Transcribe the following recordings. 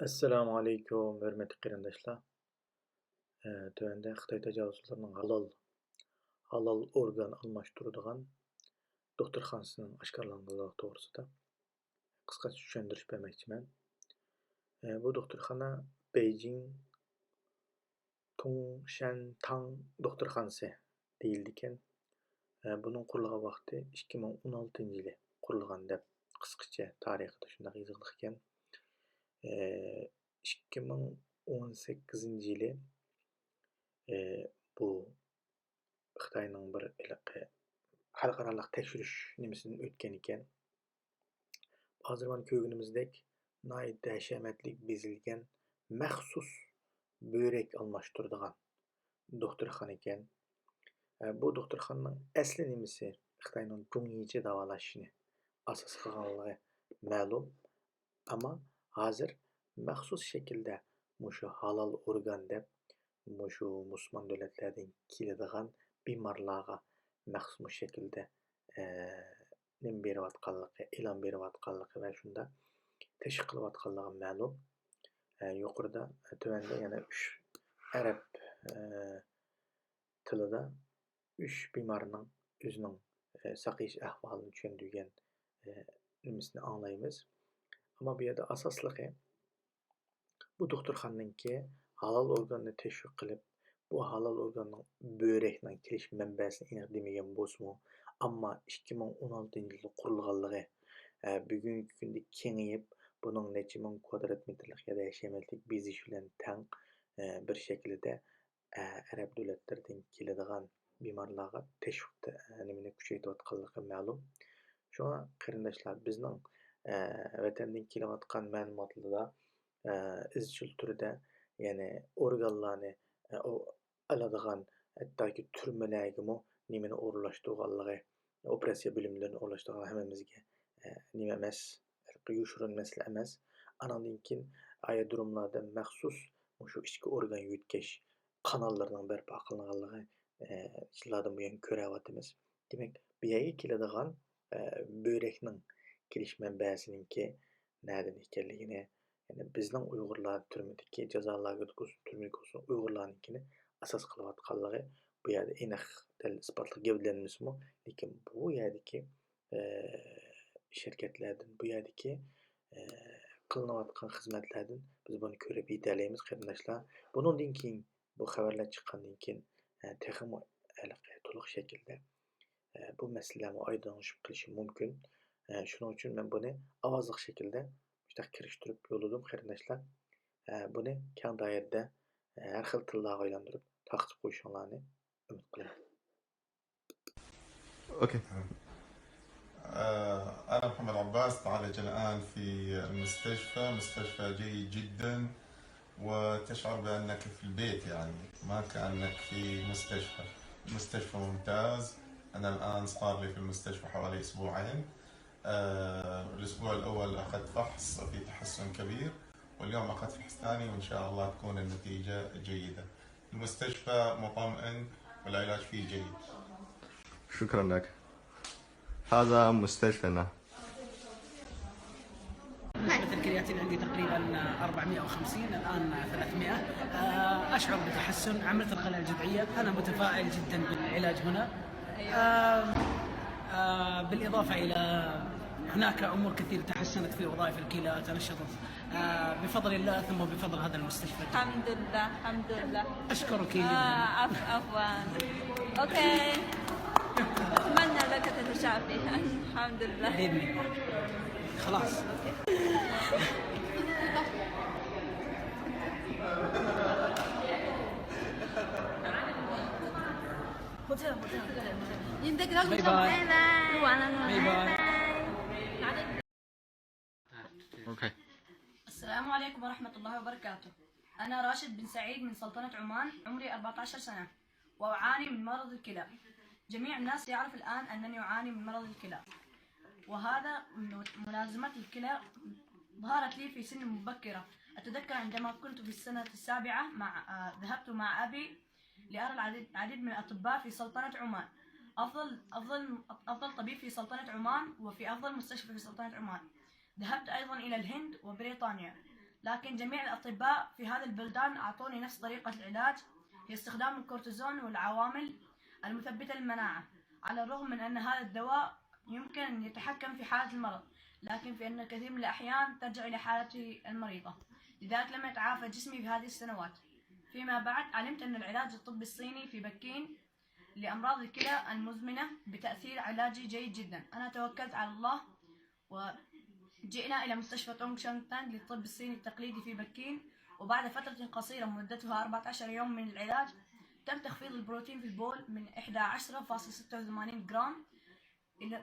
Assalamu alaikum, hörmetli qarindoshlar. Tövende Xitoy tajovuzchilarining halol organ almashtiradigan doktorxonasining oshkorlanganligi to'g'risida qisqacha tushuntirish bermoqchiman. Bu doktorxona Beijing Tongshan-Tang doktorxonasi deyildi ekan. Buning qurilgan vaqti 2016-yili qurilgan deb qisqacha tarixida shunday yozilgan ekan. 2018-yili bu Xitoyning bir xalqaro tekshirish nimasidan o'tgan ekan. Hozir mana ko'rganimizdek dahshatli bezilgan maxsus börek almashtiradigan doktorxona ekan. Bu doktorxonaning asli nimasi Xitoyning Zhongyichi davolashni asos qilganligi ma'lum, ammo hozir maxsus shaklda mushu halol organ deb mushu musulmon davlatlardan keladigan bemorlarga maxsus shaklda nim berayotganligi, e'lon berayotganligi va shunda tashviq qilayotganligi ma'lum. Yuqorida tuvanda yana 3 arab tilida 3 bemorning o'zining saqlash ahvolini tushuntirgan nimasini anglaymiz. Ammo bu yerda asosligi bu doktorxonaniki halol organni tashviq qilib, bu halol organning börekning kelish manbasini aniq demagan bo'lsa-mu, ammo 2016-yilda qurilganligi bugungi kunda kengayib, buning necha ming kvadrat metrlik ya yashamatlik bezish bilan teng bir shaklda arab davlatlaridan keladigan bemorlarga tashviq nimani kuchaytirayotganligi ma'lum. Shuna qarindoshlar, bizning vatandan kelayotgan ma'lumotlarda izchil turda, ya'ni organlarni oladigan, hattoki turmalargami nimani o'rlashtirganligi, operatsiya bo'limlarini o'rlashtirgan hammamizga nima emas, yoshirin masala emas. Andan keyin aerodromlarda maxsus shu ichki organ yutkash kanallarining barpo qilinganligi yillardan buyon ko'ryapmiz. Demak, bu yerga keladigan börekning kelish manbasiniki nereden ekanligini, yani bizning Uyg'urlar turmadagi jazolarga turmadagi Uyg'urlarnikini asos qilayotganligi bu yerda aniq isbotlab gavdalanmasmi, lekin bu yerdagi shirkatlardan, bu yerdagi qilinayotgan xizmatlardan biz buni ko'rib yetalaymiz qarindoshlar. Bundan keyin bu xabarlar chiqqandan keyin texmo to'liq shaklda bu masalalarni oydinlashib qilishi mumkin. Shuning uchun men buni ovozli shaklda kirishtirib yo'lladim qarindoshlar. Buni keng doirada har xil tillarga aylantirib taqib qo'yishinglarni umid qilaman. اوكي تمام. أنا محمد عباس، تعالج الآن في المستشفى، مستشفى جيد جدا، وتشعر بأنك في البيت، يعني ما كأنك في مستشفى. المستشفى ممتاز. أنا الآن صار لي في المستشفى حوالي أسبوعين. الأسبوع الأول أخذت فحص في تحسن كبير، واليوم أخذت فحص ثاني، وإن شاء الله تكون النتيجة جيدة. المستشفى مطمئن والعلاج فيه جيد. شكرا لك. هذا مستشفىنا. نسبة الكرياتين عندي تقريبا 450، الآن 300. أشعر بتحسن. عملت الخلايا الجذعية. أنا متفائل جدا بالعلاج هنا. بالإضافة إلى هناك أمور كثير تحسنت في وظائف الكلى، تنشطت بفضل الله ثم بفضل هذا المستشفى. الحمد لله الحمد لله. أشكرك جدا. عفوا. أوكي. أتمنى لك تتشافي. الحمد لله. بإذن الله. خلاص. باي باي. اوكي. السلام عليكم ورحمة الله وبركاته. أنا راشد بن سعيد من سلطنة عمان، عمري 14 سنة وأعاني من مرض الكلى. جميع الناس يعرف الآن أنني أعاني من مرض الكلى، وهذا ملازمة الكلى ظهرت لي في سن مبكرة. أتذكر عندما كنت في السنة السابعة ذهبت مع أبي لأرى العديد من الأطباء في سلطنة عمان. أفضل طبيب في سلطنة عمان وفي أفضل مستشفى في سلطنة عمان. ذهبت أيضا إلى الهند وبريطانيا، لكن جميع الأطباء في هذه البلدان أعطوني نفس طريقة العلاج، هي استخدام الكورتيزون والعوامل المثبتة للمناعة. على الرغم من أن هذا الدواء يمكن أن يتحكم في حالة المرض، لكن في أن كثير من الأحيان ترجع إلى حالته المريضة، لذلك لم يتعافى جسمي في هذه السنوات. فيما بعد علمت أن العلاج الطبي الصيني في بكين لأمراض الكلى المزمنة بتأثير علاجي جيد جدا. أنا توكلت على الله وجئنا إلى مستشفى تونغ شانغ تانغ للطب الصيني التقليدي في بكين، وبعد فترة قصيرة مدتها 14 يوم من العلاج تم تخفيض البروتين في البول من 11.86 جرام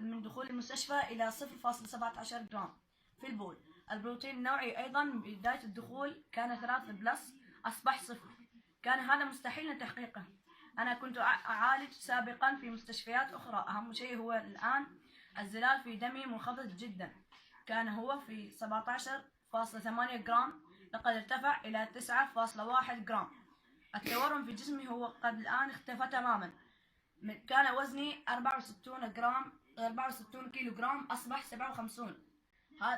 من دخول المستشفى إلى 0.17 جرام في البول. البروتين النوعي أيضا بداية الدخول كان 3+، أصبح 0. كان هذا مستحيل تحقيقه. أنا كنت أعالج سابقا في مستشفيات أخرى، أهم شيء هو الآن الزلال في دمي منخفض جدا، كان هو في 17.8 جرام، لقد ارتفع إلى 9.1 جرام. التورم في جسمي هو قد الآن اختفى تماما. كان وزني 64 كيلو جرام، أصبح 57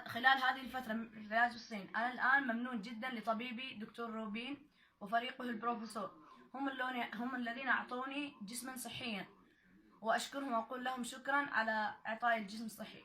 خلال هذه الفترة من علاج الصين. أنا الآن ممنون جدا لطبيبي دكتور روبين وفريقه البروفيسور، هم الذين أعطوني جسما صحيا، وأشكرهم وأقول لهم شكرا على إعطاء الجسم الصحي.